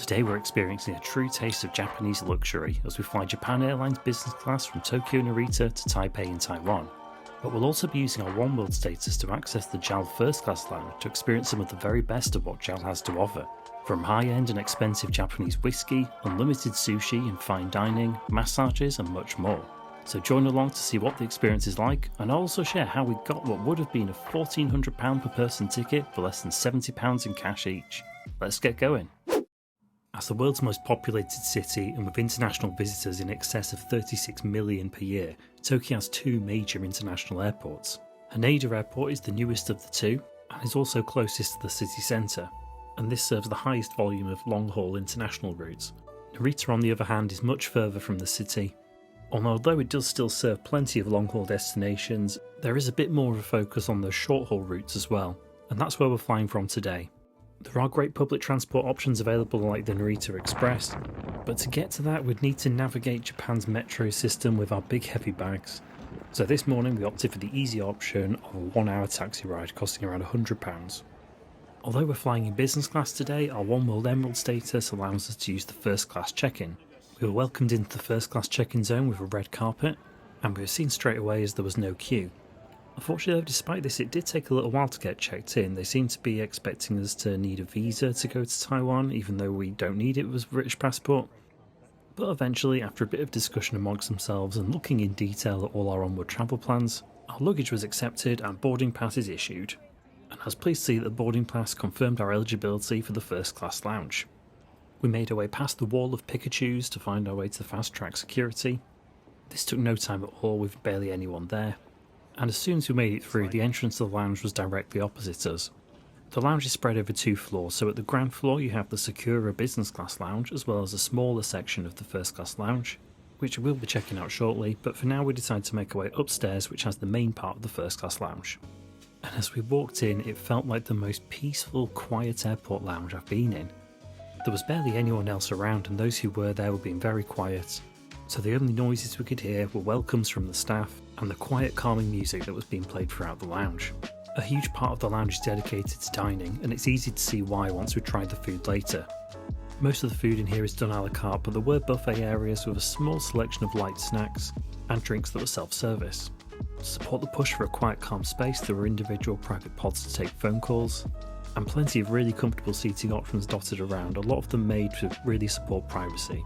Today we're experiencing a true taste of Japanese luxury as we fly Japan Airlines business class from Tokyo Narita to Taipei in Taiwan. But we'll also be using our oneworld status to access the JAL First Class lounge to experience some of the very best of what JAL has to offer. From high-end and expensive Japanese whiskey, unlimited sushi and fine dining, massages and much more. So join along to see what the experience is like, and I'll also share how we got what would have been a £1,400 per person ticket for less than £70 in cash each. Let's get going. As the world's most populated city and with international visitors in excess of 36 million per year, Tokyo has two major international airports. Haneda Airport is the newest of the two and is also closest to the city centre, and this serves the highest volume of long-haul international routes. Narita, on the other hand, is much further from the city. Although it does still serve plenty of long-haul destinations, there is a bit more of a focus on those short-haul routes as well, and that's where we're flying from today. There are great public transport options available like the Narita Express, but to get to that we'd need to navigate Japan's metro system with our big heavy bags. So this morning we opted for the easy option of a 1-hour taxi ride costing around £100. Although we're flying in business class today, our oneworld Emerald status allows us to use the first class check-in. We were welcomed into the first class check-in zone with a red carpet, and we were seen straight away as there was no queue. Unfortunately though, despite this, it did take a little while to get checked in. They seemed to be expecting us to need a visa to go to Taiwan, even though we don't need it with a British passport. But eventually, after a bit of discussion amongst themselves and looking in detail at all our onward travel plans, our luggage was accepted and boarding passes issued. And I was pleased to see that the boarding pass confirmed our eligibility for the first class lounge. We made our way past the wall of Pikachus to find our way to the fast track security. This took no time at all with barely anyone there. And as soon as we made it through, the entrance to the lounge was directly opposite us. The lounge is spread over 2 floors, so at the ground floor you have the Sakura business class lounge as well as a smaller section of the first class lounge, which we'll be checking out shortly, but for now we decided to make our way upstairs, which has the main part of the first class lounge. And as we walked in, it felt like the most peaceful, quiet airport lounge I've been in. There was barely anyone else around, and those who were there were being very quiet, so the only noises we could hear were welcomes from the staff and the quiet calming music that was being played throughout the lounge. A huge part of the lounge is dedicated to dining, and it's easy to see why once we tried the food later. Most of the food in here is done a la carte, but there were buffet areas with a small selection of light snacks and drinks that were self-service. To support the push for a quiet calm space, there were individual private pods to take phone calls, and plenty of really comfortable seating options dotted around, a lot of them made to really support privacy.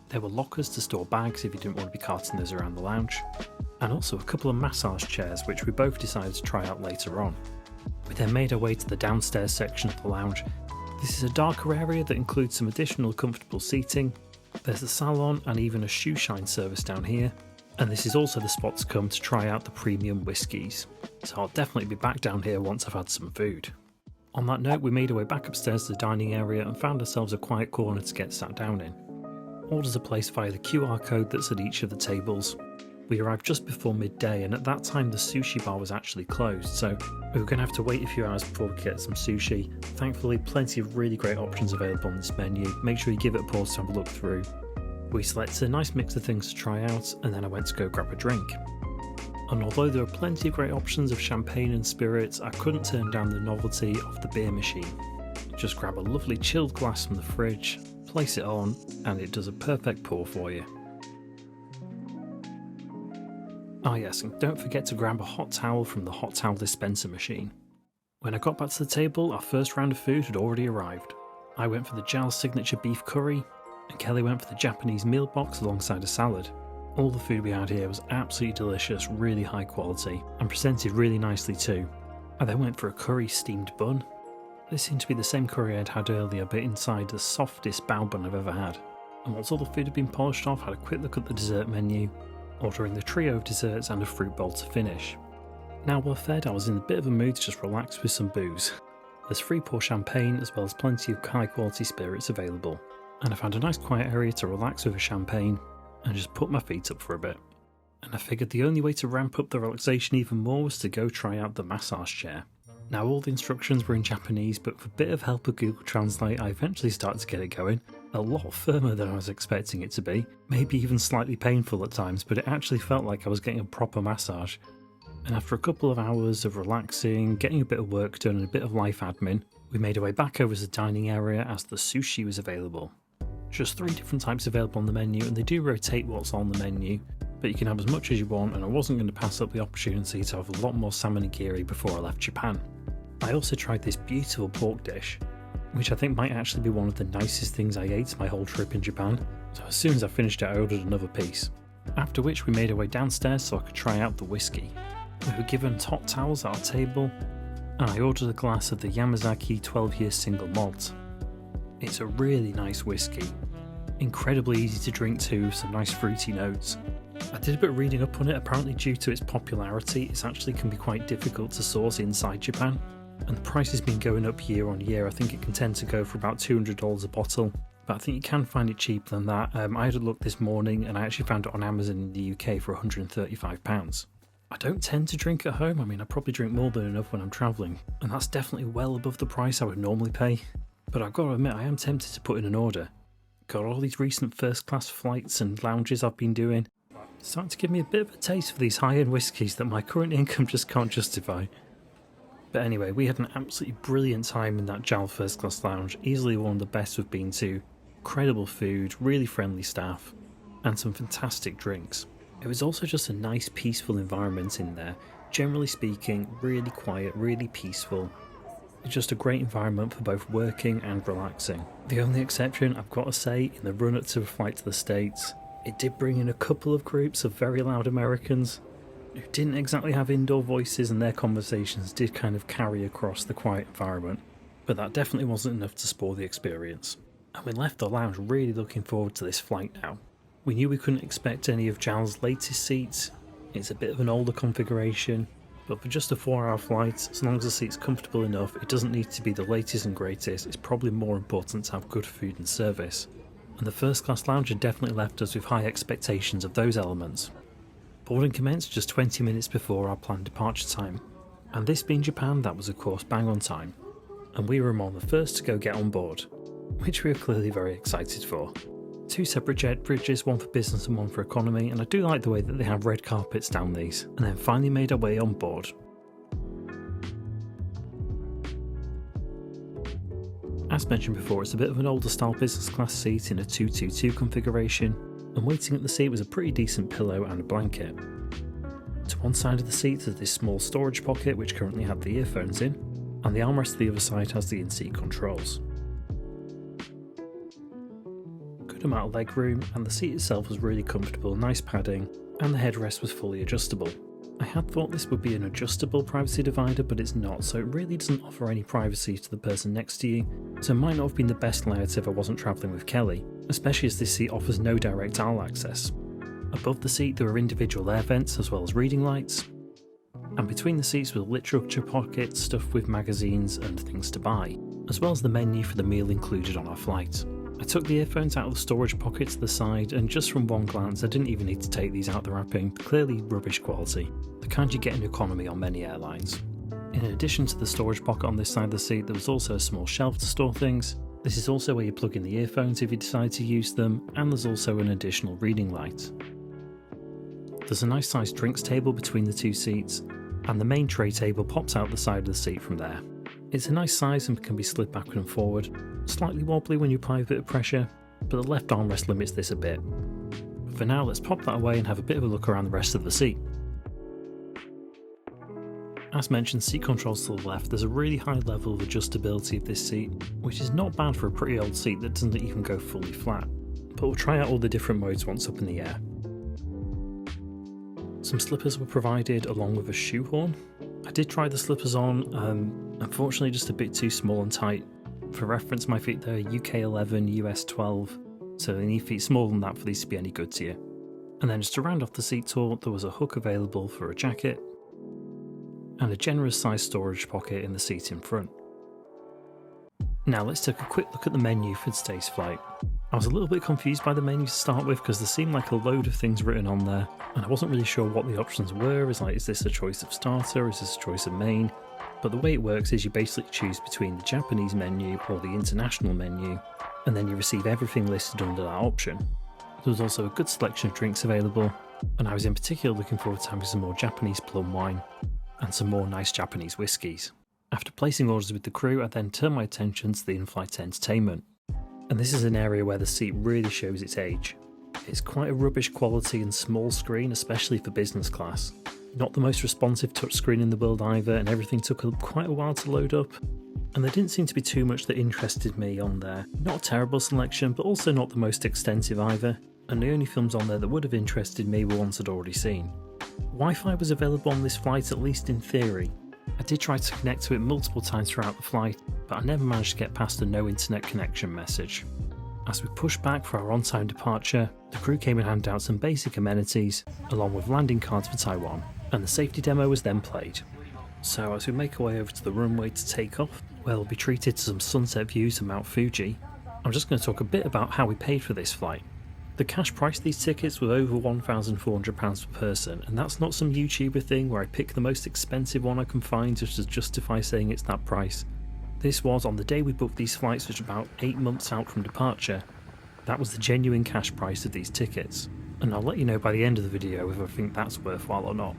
There were lockers to store bags if you didn't want to be carting those around the lounge, and also a couple of massage chairs which we both decided to try out later on. We then made our way to the downstairs section of the lounge. This is a darker area that includes some additional comfortable seating. There's a salon and even a shoe shine service down here, and this is also the spot to come to try out the premium whiskies. So I'll definitely be back down here once I've had some food. On that note, we made our way back upstairs to the dining area and found ourselves a quiet corner to get sat down in. Orders are placed via the QR code that's at each of the tables. We arrived just before midday, and at that time the sushi bar was actually closed, so we were going to have to wait a few hours before we could get some sushi. Thankfully, plenty of really great options available on this menu. Make sure you give it a pause to have a look through. We selected a nice mix of things to try out, and then I went to go grab a drink. And although there were plenty of great options of champagne and spirits, I couldn't turn down the novelty of the beer machine. Just grab a lovely chilled glass from the fridge, place it on, and it does a perfect pour for you. Ah yes, and don't forget to grab a hot towel from the hot towel dispenser machine. When I got back to the table, our first round of food had already arrived. I went for the JAL signature beef curry, and Kelly went for the Japanese meal box alongside a salad. All the food we had here was absolutely delicious, really high quality, and presented really nicely too. I then went for a curry steamed bun. This seemed to be the same curry I'd had earlier, but inside the softest bao bun I've ever had. And once all the food had been polished off, I had a quick look at the dessert menu, ordering the trio of desserts and a fruit bowl to finish. Now well fed, I was in a bit of a mood to just relax with some booze. There's free pour champagne as well as plenty of high quality spirits available, and I found a nice quiet area to relax with a champagne and just put my feet up for a bit. And I figured the only way to ramp up the relaxation even more was to go try out the massage chair. Now all the instructions were in Japanese, but with a bit of help with Google Translate I eventually started to get it going. A lot firmer than I was expecting it to be, maybe even slightly painful at times, but it actually felt like I was getting a proper massage. And after a couple of hours of relaxing, getting a bit of work done and a bit of life admin, We made our way back over to the dining area as the sushi was available. Just 3 different types available on the menu, and they do rotate what's on the menu, but you can have as much as you want, and I wasn't going to pass up the opportunity to have a lot more salmon nigiri before I left Japan. I also tried this beautiful pork dish, which I think might actually be one of the nicest things I ate my whole trip in Japan, so as soon as I finished it I ordered another piece. After which we made our way downstairs so I could try out the whiskey. We were given hot towels at our table, and I ordered a glass of the Yamazaki 12-year single malt. It's a really nice whiskey, incredibly easy to drink too, some nice fruity notes. I did a bit of reading up on it. Apparently due to its popularity it actually can be quite difficult to source inside Japan, and the price has been going up year on year. I think it can tend to go for about $200 a bottle, but I think you can find it cheaper than that. I had a look this morning and I actually found it on Amazon in the UK for £135. I don't tend to drink at home. I mean, I probably drink more than enough when I'm travelling, and that's definitely well above the price I would normally pay. But I've got to admit, I am tempted to put in an order. Got all these recent first class flights and lounges I've been doing. It's starting to give me a bit of a taste for these high-end whiskies that my current income just can't justify. But anyway, we had an absolutely brilliant time in that JAL First Class lounge, easily one of the best we've been to. Incredible food, really friendly staff, and some fantastic drinks. It was also just a nice peaceful environment in there. Generally speaking, really quiet, really peaceful. It's just a great environment for both working and relaxing. The only exception, I've got to say, in the run-up to a flight to the States, it did bring in a couple of groups of very loud Americans who didn't exactly have indoor voices, and their conversations did kind of carry across the quiet environment. But that definitely wasn't enough to spoil the experience. And we left the lounge really looking forward to this flight now. We knew we couldn't expect any of JAL's latest seats. It's a bit of an older configuration, but for just a 4-hour flight, as long as the seat's comfortable enough, it doesn't need to be the latest and greatest. It's probably more important to have good food and service. And the first class lounge had definitely left us with high expectations of those elements. Boarding commenced just 20 minutes before our planned departure time, and this being Japan, that was of course bang on time, and we were among the first to go get on board, which we were clearly very excited for. 2 separate jet bridges, one for business and one for economy, and I do like the way that they have red carpets down these, and then finally made our way on board. As mentioned before, it's a bit of an older style business class seat in a 222 configuration, and waiting at the seat was a pretty decent pillow and a blanket. To one side of the seat is this small storage pocket which currently had the earphones in, and the armrest to the other side has the in-seat controls. Good amount of leg room, and the seat itself was really comfortable, nice padding, and the headrest was fully adjustable. I had thought this would be an adjustable privacy divider, but it's not, so it really doesn't offer any privacy to the person next to you, so it might not have been the best layout if I wasn't travelling with Kelly, especially as this seat offers no direct aisle access. Above the seat there were individual air vents as well as reading lights, and between the seats was a literature pocket stuffed with magazines and things to buy, as well as the menu for the meal included on our flight. I took the earphones out of the storage pocket to the side, and just from one glance I didn't even need to take these out the wrapping, clearly rubbish quality, the kind you get in economy on many airlines. In addition to the storage pocket on this side of the seat, there was also a small shelf to store things. This is also where you plug in the earphones if you decide to use them, and there's also an additional reading light. There's a nice sized drinks table between the 2 seats, and the main tray table pops out the side of the seat from there. It's a nice size and can be slid backward and forward, slightly wobbly when you apply a bit of pressure, but the left armrest limits this a bit. But for now, let's pop that away and have a bit of a look around the rest of the seat. As mentioned, seat controls to the left. There's a really high level of adjustability of this seat, which is not bad for a pretty old seat that doesn't even go fully flat, but we'll try out all the different modes once up in the air. Some slippers were provided along with a shoehorn. I did try the slippers on, unfortunately just a bit too small and tight. For reference, my feet are UK 11, US 12, so they need feet smaller than that for these to be any good to you. And then just to round off the seat tour, there was a hook available for a jacket, and a generous sized storage pocket in the seat in front. Now let's take a quick look at the menu for today's flight. I was a little bit confused by the menu to start with because there seemed like a load of things written on there, and I wasn't really sure what the options were. Is this a choice of starter, is this a choice of main? But the way it works is you basically choose between the Japanese menu or the international menu, and then you receive everything listed under that option. There was also a good selection of drinks available, and I was in particular looking forward to having some more Japanese plum wine and some more nice Japanese whiskies. After placing orders with the crew, I then turned my attention to the in-flight entertainment. And this is an area where the seat really shows its age. It's quite a rubbish quality and small screen, especially for business class. Not the most responsive touchscreen in the world either, and everything took quite a while to load up. And there didn't seem to be too much that interested me on there. Not a terrible selection, but also not the most extensive either, and the only films on there that would have interested me were ones I'd already seen. Wi-Fi was available on this flight, at least in theory. I did try to connect to it multiple times throughout the flight, but I never managed to get past a no internet connection message. As we pushed back for our on-time departure, the crew came and handed out some basic amenities, along with landing cards for Taiwan, and the safety demo was then played. So as we make our way over to the runway to take off, where we'll be treated to some sunset views of Mount Fuji, I'm just going to talk a bit about how we paid for this flight. The cash price of these tickets was over £1,400 per person, and that's not some YouTuber thing where I pick the most expensive one I can find just to justify saying it's that price. This was on the day we booked these flights, which was about 8 months out from departure. That was the genuine cash price of these tickets, and I'll let you know by the end of the video if I think that's worthwhile or not.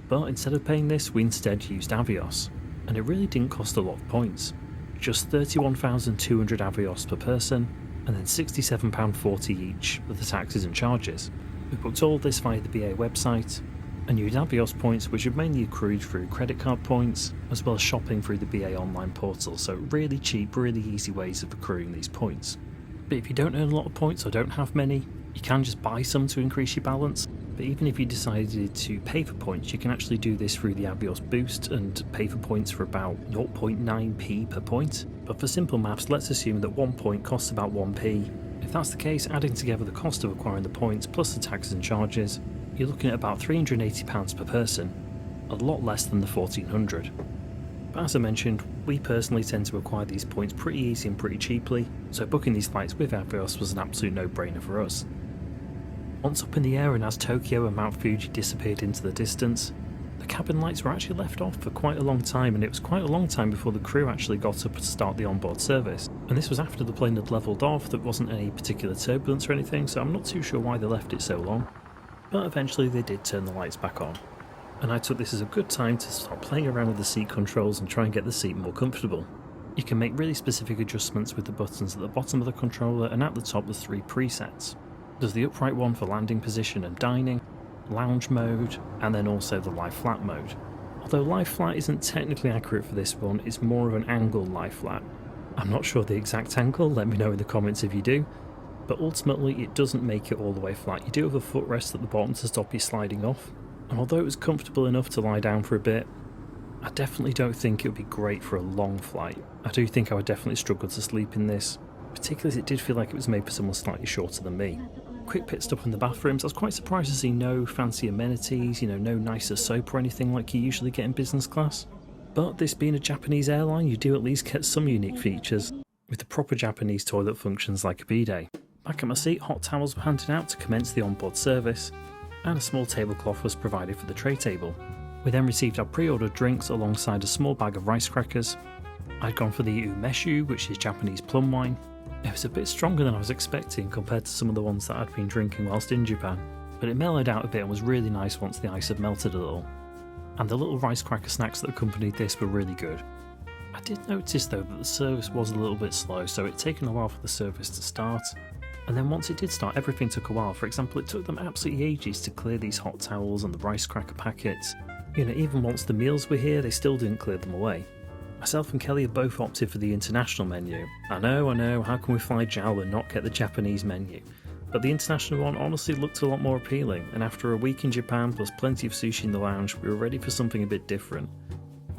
But instead of paying this, we instead used Avios, and it really didn't cost a lot of points. Just 31,200 Avios per person, and then £67.40 each for the taxes and charges. We booked all this via the BA website, and used Avios points, which are mainly accrued through credit card points, as well as shopping through the BA online portal, so really cheap, really easy ways of accruing these points. But if you don't earn a lot of points or don't have many, you can just buy some to increase your balance. But even if you decided to pay for points, you can actually do this through the Avios Boost and pay for points for about 0.9p per point. But for simple maths, let's assume that 1 point costs about 1p. If that's the case, adding together the cost of acquiring the points plus the taxes and charges, you're looking at about £380 per person, a lot less than the £1,400. But as I mentioned, we personally tend to acquire these points pretty easy and pretty cheaply, so booking these flights with Avios was an absolute no-brainer for us. Once up in the air and as Tokyo and Mount Fuji disappeared into the distance, the cabin lights were actually left off for quite a long time, and it was quite a long time before the crew actually got up to start the onboard service. And this was after the plane had levelled off, there wasn't any particular turbulence or anything, so I'm not too sure why they left it so long. But eventually they did turn the lights back on, and I took this as a good time to start playing around with the seat controls and try and get the seat more comfortable. You can make really specific adjustments with the buttons at the bottom of the controller, and at the top the 3 presets. There's the upright one for landing position and dining, lounge mode, and then also the lie flat mode. Although lie flat isn't technically accurate for this one, it's more of an angle lie flat. I'm not sure the exact angle, let me know in the comments if you do, but ultimately it doesn't make it all the way flat. You do have a footrest at the bottom to stop you sliding off, and although it was comfortable enough to lie down for a bit, I definitely don't think it would be great for a long flight. I do think I would definitely struggle to sleep in this, particularly as it did feel like it was made for someone slightly shorter than me. Quick pit stop in the bathrooms. I was quite surprised to see no fancy amenities, no nicer soap or anything like you usually get in business class. But this being a Japanese airline, you do at least get some unique features, with the proper Japanese toilet functions like a bidet. Back at my seat, hot towels were handed out to commence the onboard service, and a small tablecloth was provided for the tray table. We then received our pre-ordered drinks alongside a small bag of rice crackers. I'd gone for the umeshu, which is Japanese plum wine. It was a bit stronger than I was expecting compared to some of the ones that I'd been drinking whilst in Japan, but it mellowed out a bit and was really nice once the ice had melted a little. And the little rice cracker snacks that accompanied this were really good. I did notice though that the service was a little bit slow, so it'd taken a while for the service to start. And then once it did start, everything took a while. For example, it took them absolutely ages to clear these hot towels and the rice cracker packets. Even once the meals were here, they still didn't clear them away. Myself and Kelly have both opted for the international menu. I know, how can we fly JAL and not get the Japanese menu? But the international one honestly looked a lot more appealing, and after a week in Japan plus plenty of sushi in the lounge, we were ready for something a bit different.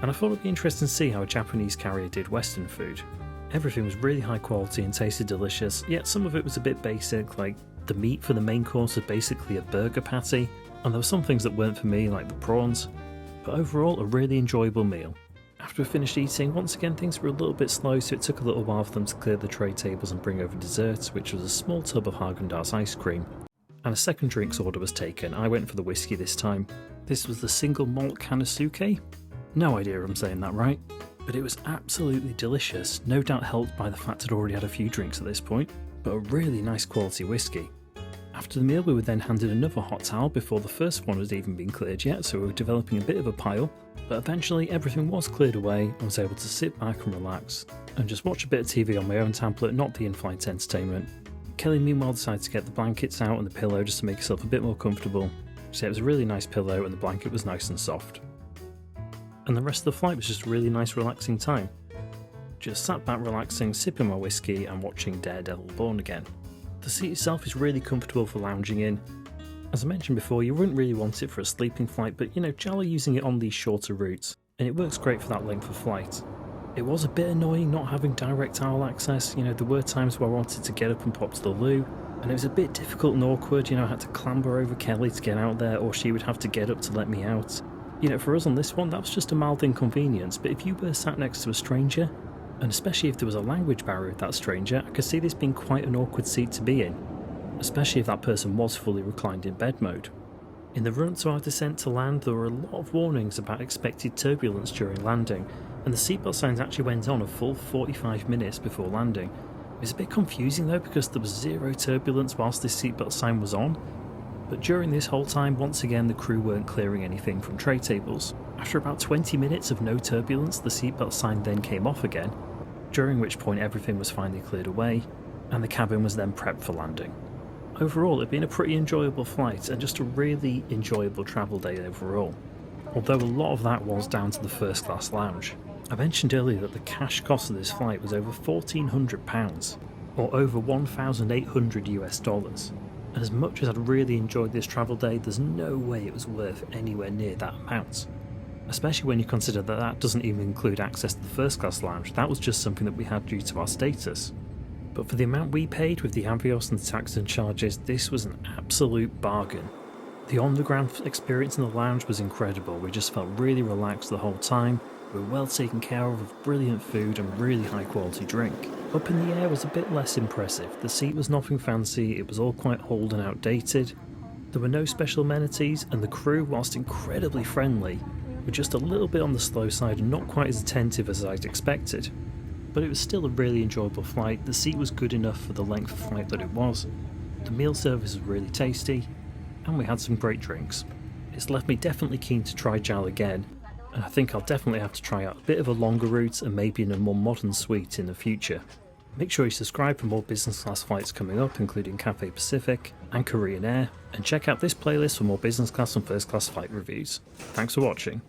And I thought it'd be interesting to see how a Japanese carrier did Western food. Everything was really high quality and tasted delicious, yet some of it was a bit basic, like the meat for the main course was basically a burger patty, and there were some things that weren't for me, like the prawns, but overall a really enjoyable meal. After we finished eating, once again things were a little bit slow, so it took a little while for them to clear the tray tables and bring over desserts, which was a small tub of Haagen-Dazs ice cream. And a second drinks order was taken. I went for the whiskey this time. This was the single malt Kanasuke. No idea if I'm saying that right, but it was absolutely delicious, no doubt helped by the fact I'd already had a few drinks at this point, but a really nice quality whiskey. After the meal we were then handed another hot towel before the first one had even been cleared yet, so we were developing a bit of a pile, but eventually everything was cleared away and I was able to sit back and relax and just watch a bit of TV on my own tablet, not the in-flight entertainment. Kelly meanwhile decided to get the blankets out and the pillow just to make herself a bit more comfortable. So it was a really nice pillow and the blanket was nice and soft. And the rest of the flight was just a really nice relaxing time. Just sat back relaxing, sipping my whiskey and watching Daredevil Born Again. The seat itself is really comfortable for lounging in. As I mentioned before, you wouldn't really want it for a sleeping flight, but JAL are using it on these shorter routes, and it works great for that length of flight. It was a bit annoying not having direct aisle access. There were times where I wanted to get up and pop to the loo, and it was a bit difficult and awkward. I had to clamber over Kelly to get out there, or she would have to get up to let me out. For us on this one, that was just a mild inconvenience, but if you were sat next to a stranger, and especially if there was a language barrier with that stranger, I could see this being quite an awkward seat to be in, especially if that person was fully reclined in bed mode. In the run to our descent to land, there were a lot of warnings about expected turbulence during landing, and the seatbelt signs actually went on a full 45 minutes before landing. It was a bit confusing though because there was zero turbulence whilst this seatbelt sign was on, but during this whole time, once again the crew weren't clearing anything from tray tables. After about 20 minutes of no turbulence, the seatbelt sign then came off again, during which point everything was finally cleared away, and the cabin was then prepped for landing. Overall, it had been a pretty enjoyable flight and just a really enjoyable travel day overall, although a lot of that was down to the first class lounge. I mentioned earlier that the cash cost of this flight was over £1,400, or over $1,800 US, and as much as I'd really enjoyed this travel day, there's no way it was worth anywhere near that amount. Especially when you consider that that doesn't even include access to the first class lounge. That was just something that we had due to our status. But for the amount we paid with the Avios and the tax and charges, this was an absolute bargain. The on-the-ground experience in the lounge was incredible. We just felt really relaxed the whole time. We were well taken care of with brilliant food and really high quality drink. Up in the air was a bit less impressive. The seat was nothing fancy, it was all quite old and outdated. There were no special amenities, and the crew, whilst incredibly friendly, were just a little bit on the slow side and not quite as attentive as I'd expected. But it was still a really enjoyable flight. The seat was good enough for the length of flight that it was. The meal service was really tasty, and we had some great drinks. It's left me definitely keen to try JAL again, and I think I'll definitely have to try out a bit of a longer route and maybe in a more modern suite in the future. Make sure you subscribe for more business class flights coming up, including Cathay Pacific and Korean Air, and check out this playlist for more business class and first class flight reviews. Thanks for watching.